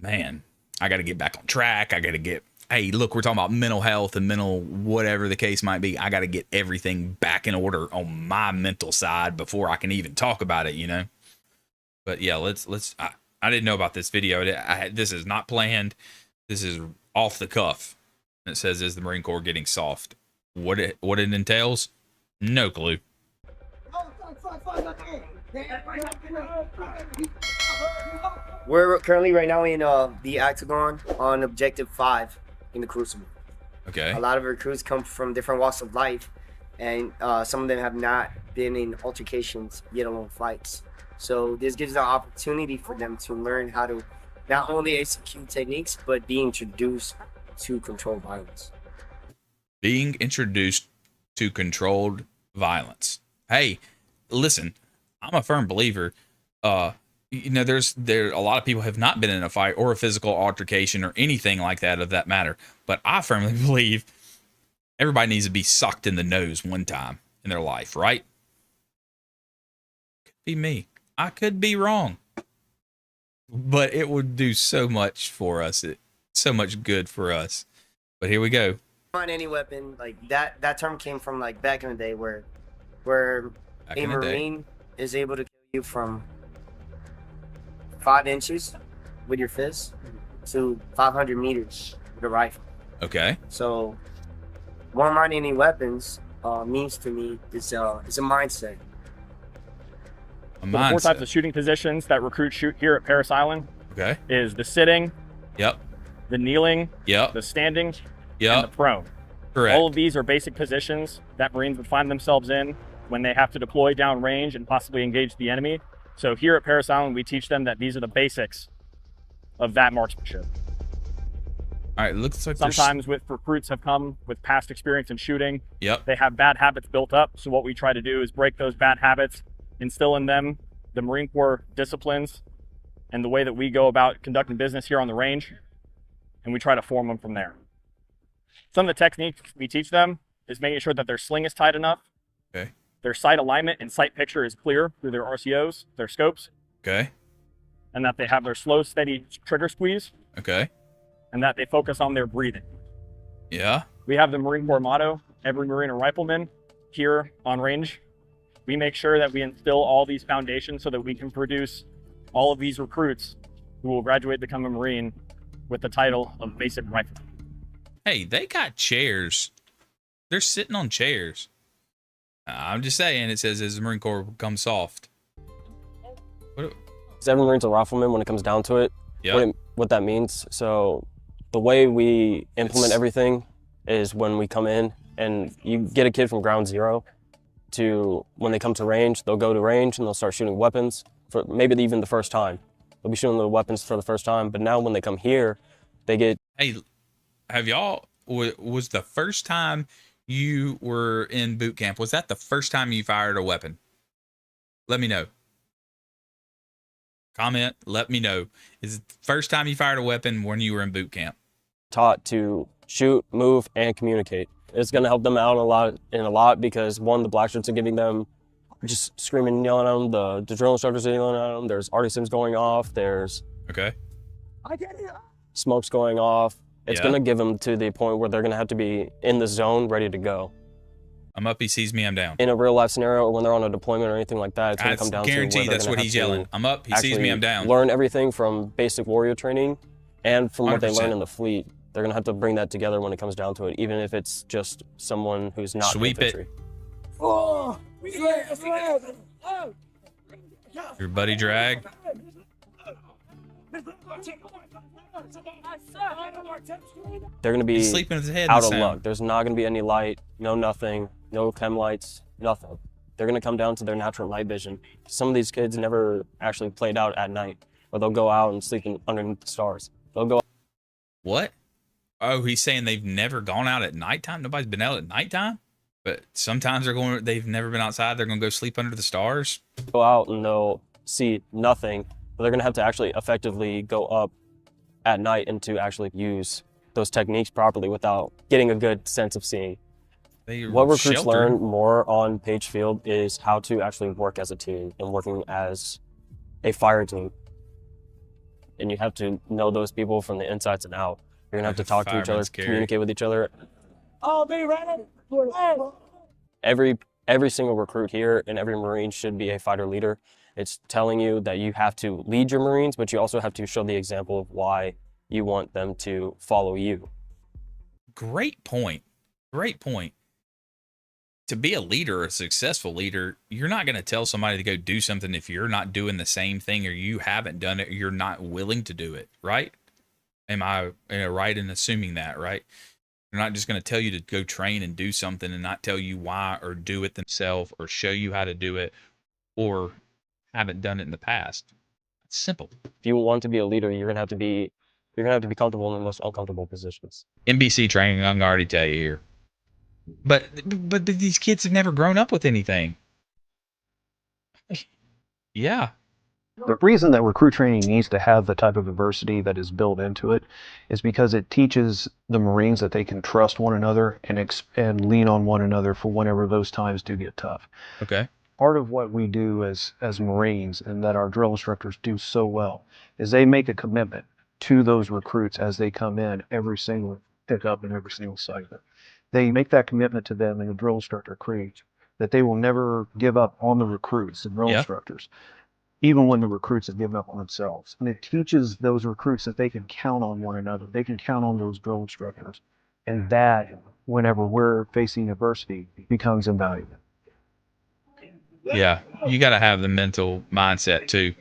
man, I got to get back on track. I got to get, hey, look, we're talking about mental health and mental whatever the case might be. I got to get everything back in order on my mental side before I can even talk about it, you know? But yeah, I didn't know about this video. This is not planned. This is off the cuff. It says, is the Marine Corps getting soft? What it entails? No clue. We're currently right now in the Octagon on Objective 5 in the Crucible. Okay. A lot of recruits come from different walks of life, and some of them have not been in altercations, yet alone fights. So this gives the opportunity for them to learn how to not only execute techniques, but be introduced to controlled violence. Being introduced to controlled violence. Hey, listen, I'm a firm believer. You know, there a lot of people have not been in a fight or a physical altercation or anything like that of that matter. But I firmly believe everybody needs to be socked in the nose one time in their life, right? Could be me. I could be wrong. But it would do so much for us. So much good for us. But here we go. On any weapon, like that term came from like back in the day where a Marine is able to kill you from 5 inches with your fist to 500 meters with a rifle. Okay. So one on any weapons means to me is a mindset. So the 4 types of shooting positions that recruits shoot here at Parris Island. Okay. Is the sitting. Yep. The kneeling. Yep. The standing. Yep. And the prone. Correct. All of these are basic positions that Marines would find themselves in when they have to deploy down range and possibly engage the enemy. So here at Parris Island, we teach them that these are the basics of that marksmanship. All right, looks like sometimes with recruits have come with past experience in shooting. Yep. They have bad habits built up. So what we try to do is break those bad habits, instill in them the Marine Corps disciplines and the way that we go about conducting business here on the range, and we try to form them from there. Some of the techniques we teach them is making sure that their sling is tight enough. Okay. Their sight alignment and sight picture is clear through their RCOs, their scopes. Okay. And that they have their slow, steady trigger squeeze. Okay. And that they focus on their breathing. Yeah. We have the Marine Corps motto, every Marine a rifleman, here on range. We make sure that we instill all these foundations so that we can produce all of these recruits who will graduate, become a Marine with the title of basic rifleman. Hey, they got chairs. They're sitting on chairs. I'm just saying, it says as the Marine Corps becomes soft. Every Marine's a rifleman when it comes down to it. Yeah. What that means. So the way we implement everything is when we come in and you get a kid from ground zero to when they come to range, they'll go to range and they'll start shooting weapons for maybe even the first time. They'll be shooting the weapons for the first time. But now when they come here, they get... Hey, have y'all, was the first time you were in boot camp, was that the first time you fired a weapon? Let me know. Comment, let me know. Is it the first time you fired a weapon when you were in boot camp? Taught to shoot, move, and communicate. It's going to help them out a lot because one, the black shirts are giving them just screaming, yelling at them. The drill instructors are yelling at them. There's artisans going off. There's smokes going off. It's going to give them to the point where they're going to have to be in the zone, ready to go. I'm up, he sees me, I'm down. In a real life scenario, when they're on a deployment or anything like that, it's going to come down to guarantee that's what he's yelling. I'm up, he sees me, I'm down. Learn everything from basic warrior training and from what they learn in the fleet. They're going to have to bring that together when it comes down to it, even if it's just someone who's not infantry. Oh, your buddy drag. They're going to be sleeping with his head out of luck. There's not going to be any light, no nothing, no chem lights, nothing. They're going to come down to their natural night vision. Some of these kids never actually played out at night, or they'll go out and sleep underneath the stars. They'll go. What? Oh, he's saying they've never gone out at nighttime? Nobody's been out at nighttime? But sometimes they've never been outside. They're going to go sleep under the stars? Go out and they'll see nothing, but they're going to have to actually effectively go up at night and to actually use those techniques properly without getting a good sense of seeing. What recruits learn more on Page Field is how to actually work as a team and working as a fire team. and you have to know those people from the insides and out. You're gonna have to talk to each other, Fireman's carry. communicate with each other. Every single recruit here and every Marine should be a fighter leader. It's telling you that you have to lead your Marines, but you also have to show the example of why you want them to follow you. Great point. Great point. To be a leader, a successful leader, you're not going to tell somebody to go do something if you're not doing the same thing, or you haven't done it, or you're not willing to do it, right? Am I right in assuming that, right? They're not just going to tell you to go train and do something and not tell you why, or do it themselves, or show you how to do it, or haven't done it in the past. It's simple. If you want to be a leader, you're gonna have to be comfortable in the most uncomfortable positions. NBC training, I can already tell you here. But these kids have never grown up with anything. Yeah. The reason that recruit training needs to have the type of adversity that is built into it is because it teaches the Marines that they can trust one another and lean on one another for whenever those times do get tough. Okay. Part of what we do as Marines, and that our drill instructors do so well, is they make a commitment to those recruits as they come in every single pickup and every single cycle. They make that commitment to them in the drill instructor creed that they will never give up on the recruits, the drill instructors, even when the recruits have given up on themselves. And it teaches those recruits that they can count on one another. They can count on those drill instructors. And that, whenever we're facing adversity, becomes invaluable. Yeah. You got to have the mental mindset too.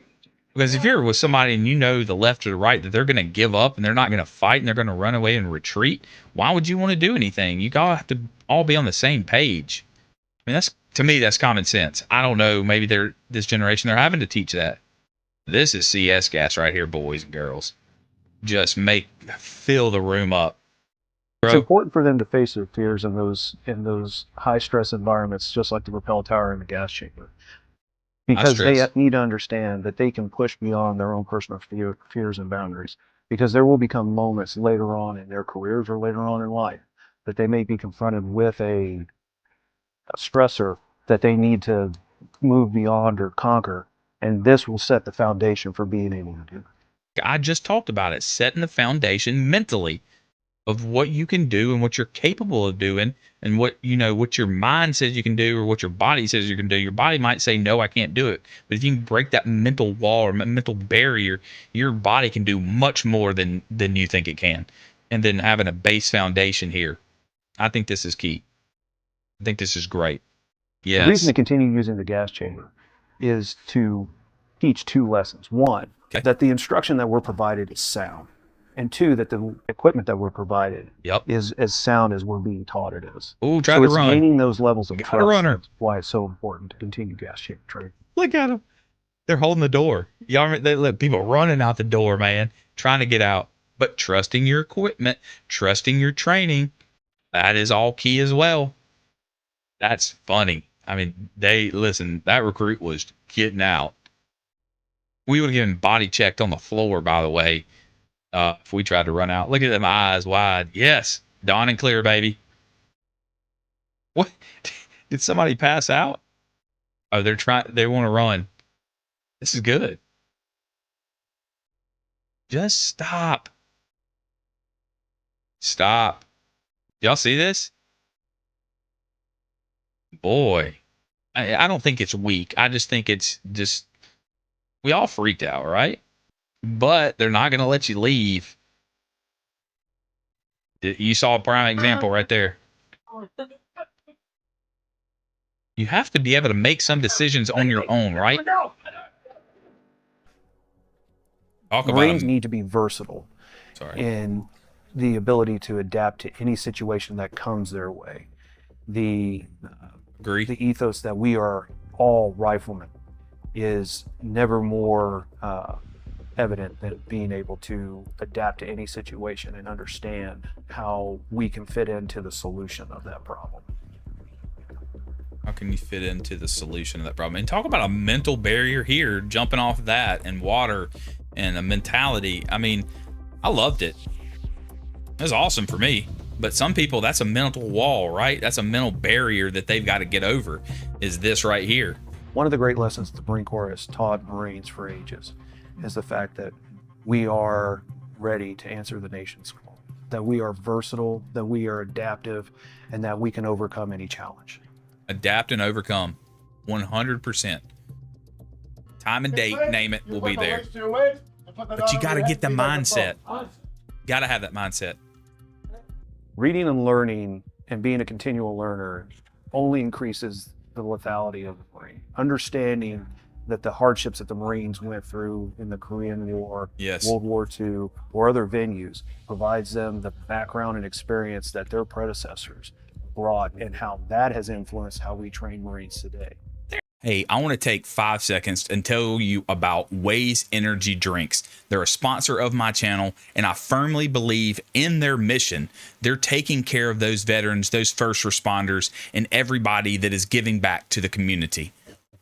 Because if you're with somebody and you know the left or the right that they're going to give up and they're not going to fight and they're going to run away and retreat, why would you want to do anything? You all have to all be on the same page. I mean, to me, that's common sense. I don't know. Maybe this generation, they're having to teach that. This is CS gas right here, boys and girls. Just fill the room up. Bro. It's important for them to face their fears in those high stress environments, just like the rappel tower and the gas chamber. Because they need to understand that they can push beyond their own personal fears and boundaries. Because there will become moments later on in their careers or later on in life that they may be confronted with a stressor that they need to move beyond or conquer. And this will set the foundation for being able to do it. I just talked about it, setting the foundation mentally of what you can do and what you're capable of doing, and what your mind says you can do or what your body says you can do. Your body might say, no, I can't do it. But if you can break that mental wall or mental barrier, your body can do much more than you think it can. And then having a base foundation here, I think this is key. I think this is great. Yes. The reason to continue using the gas chamber is to teach two lessons. One, that the instruction that we're provided is sound. And two, that the equipment that we're provided is as sound as we're being taught it is. Ooh, try so to it's run. Gaining those levels of trust. Runner. That's why it's so important to continue gas chamber training. Look at them. They're holding the door. Y'all remember, they let people running out the door, man, trying to get out. But trusting your equipment, trusting your training, that is all key as well. That's funny. I mean, that recruit was getting out. We would have given body checked on the floor, by the way. If we tried to run out. Look at them eyes wide. Yes. Dawn and clear, baby. What? Did somebody pass out? Oh, they want to run. This is good. Just stop. Stop. Y'all see this? Boy. I don't think it's weak. I just think it's just, we all freaked out, right? But they're not going to let you leave. You saw a prime example right there. You have to be able to make some decisions on your own, right? Marines need to be versatile in the ability to adapt to any situation that comes their way. The ethos that we are all riflemen is never more evident than being able to adapt to any situation and understand how we can fit into the solution of that problem. How can you fit into the solution of that problem? And talk about a mental barrier here, jumping off that, and water and a mentality. I mean, I loved it. It was awesome for me. But some people, that's a mental wall, right? That's a mental barrier that they've got to get over, is this right here. One of the great lessons the Marine Corps has taught Marines for ages is the fact that we are ready to answer the nation's call, that we are versatile, that we are adaptive, and that we can overcome any challenge. Adapt and overcome. 100%. Time and date, name it, we'll be there. But you got to get the mindset. Got to have that mindset. Reading and learning and being a continual learner only increases the lethality of the Marine. Understanding that the hardships that the Marines went through in the Korean War, Yes. World War II, or other venues provides them the background and experience that their predecessors brought, and how that has influenced how we train Marines today. Hey, I want to take 5 seconds and tell you about Waze Energy Drinks. They're a sponsor of my channel, and I firmly believe in their mission. They're taking care of those veterans, those first responders, and everybody that is giving back to the community.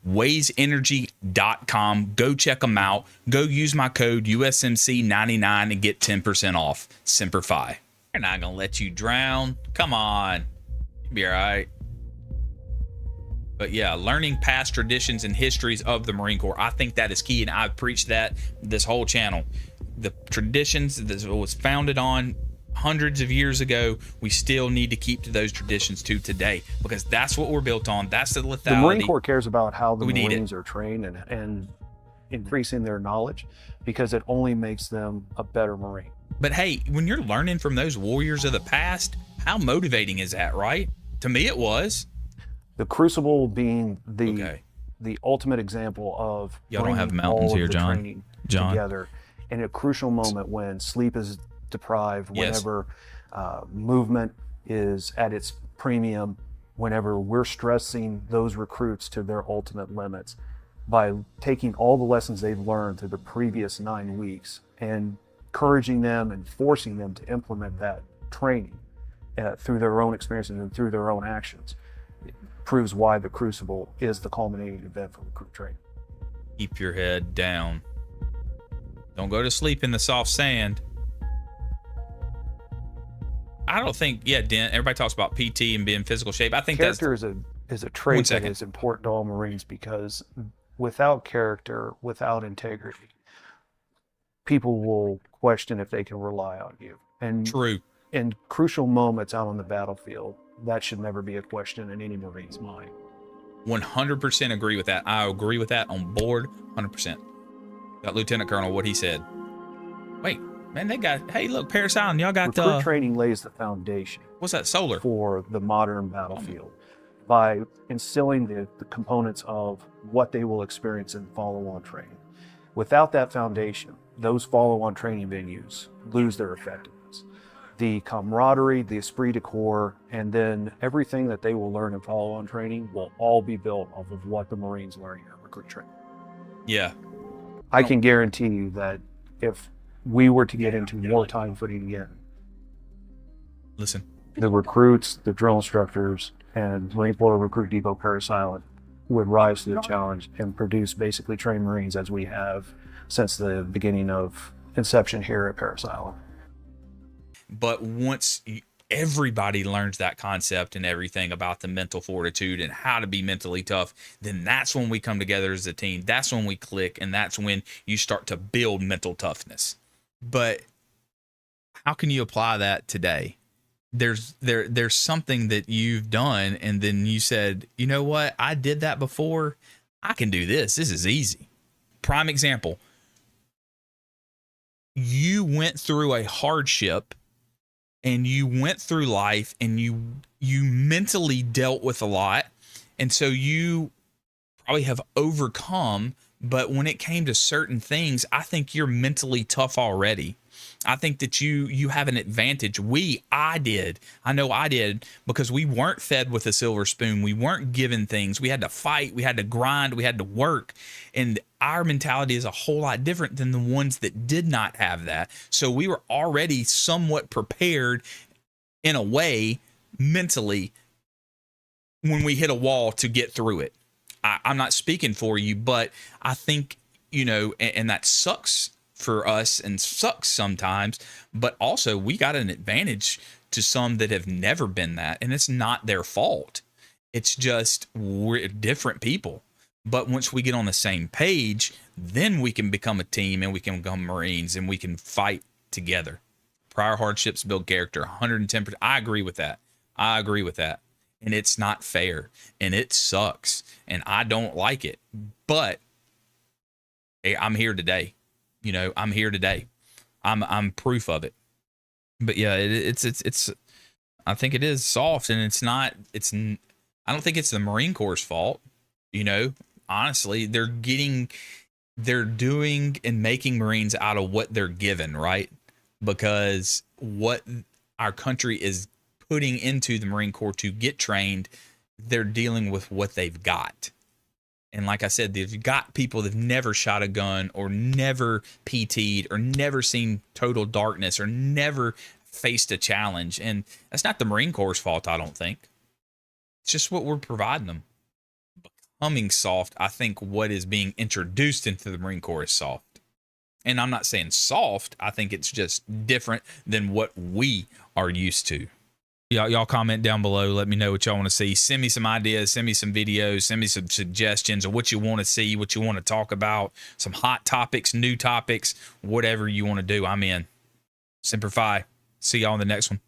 WazeEnergy.com. Go check them out. Go use my code USMC99 and get 10% off. Semper Fi. They're not going to let you drown. Come on. You'll be all right. But yeah, learning past traditions and histories of the Marine Corps, I think that is key, and I've preached that this whole channel. The traditions that was founded on hundreds of years ago, we still need to keep to those traditions to today, because that's what we're built on. That's the lethality. The Marine Corps cares about how the We need Marines are trained and increasing their knowledge, because it only makes them a better Marine. But hey, when you're learning from those warriors of the past, how motivating is that, right? To me, it was. The Crucible being the Okay. the ultimate example of Y'all don't have bringing mountains all of here, the John. training John. together in a crucial moment when sleep is deprived, Yes. whenever movement is at its premium, whenever we're stressing those recruits to their ultimate limits, by taking all the lessons they've learned through the previous 9 weeks and encouraging them and forcing them to implement that training through their own experiences and through their own actions. It proves why the Crucible is the culminating event for recruit training. Keep your head down. Don't go to sleep in the soft sand. I don't think, Dent, everybody talks about PT and being in physical shape. I think Character is a One trait that second. is important to all Marines, because without character, without integrity, people will question if they can rely on you. And that's true. in crucial moments out on the battlefield, that should never be a question in any Marine's mind. 100% agree with that. I agree with that on board 100%. Got Lieutenant Colonel, what he said. Wait, man, they got, hey, look, Paris Island, y'all got, Recruit training lays the foundation what's that, solar? for the modern battlefield by instilling the components of what they will experience in follow-on training. Without that foundation, those follow-on training venues lose their effectiveness. The camaraderie, the esprit de corps, and then everything that they will learn in follow-on training will all be built off of what the Marines learn at recruit training. Yeah. I can guarantee you that if we were to get into wartime footing again, Listen, the recruits, the drill instructors, and Marine Corps Recruit Depot Paris Island would rise to the challenge and produce basically trained Marines as we have since the beginning of inception here at Paris Island. but once everybody learns that concept and everything about the mental fortitude and how to be mentally tough, then that's when we come together as a team. That's when we click, and that's when you start to build mental toughness. But how can you apply that today? There's something that you've done, and then you said, you know what, I did that before, I can do this is easy. Prime example, you went through a hardship and you went through life, and you mentally dealt with a lot, and so you probably have overcome. But when it came to certain things, I think you're mentally tough already. I think that you have an advantage. I know I did, because we weren't fed with a silver spoon. We weren't given things. We had to fight. We had to grind. We had to work. And our mentality is a whole lot different than the ones that did not have that. So we were already somewhat prepared in a way mentally when we hit a wall to get through it. I'm not speaking for you, but I think, and that sucks for us and sucks sometimes, but also we got an advantage to some that have never been that, and it's not their fault. It's just we're different people. But once we get on the same page, then we can become a team and we can become Marines and we can fight together. Prior hardships build character. 110%. I agree with that. I agree with that. And it's not fair and it sucks and I don't like it. But hey, I'm here today. You know, I'm here today. I'm proof of it. But yeah, it's I think it is soft, and I don't think it's the Marine Corps' fault. You know, honestly, they're doing and making Marines out of what they're given, right? Because what our country is putting into the Marine Corps to get trained, they're dealing with what they've got. And like I said, they've got people that've never shot a gun or never PT'd or never seen total darkness or never faced a challenge. And that's not the Marine Corps' fault, I don't think. It's just what we're providing them. Becoming soft, I think what is being introduced into the Marine Corps is soft. And I'm not saying soft. I think it's just different than what we are used to. Y'all comment down below. Let me know what y'all want to see. Send me some ideas. Send me some videos. Send me some suggestions of what you want to see, what you want to talk about, some hot topics, new topics, whatever you want to do. I'm in. Semper Fi. See y'all in the next one.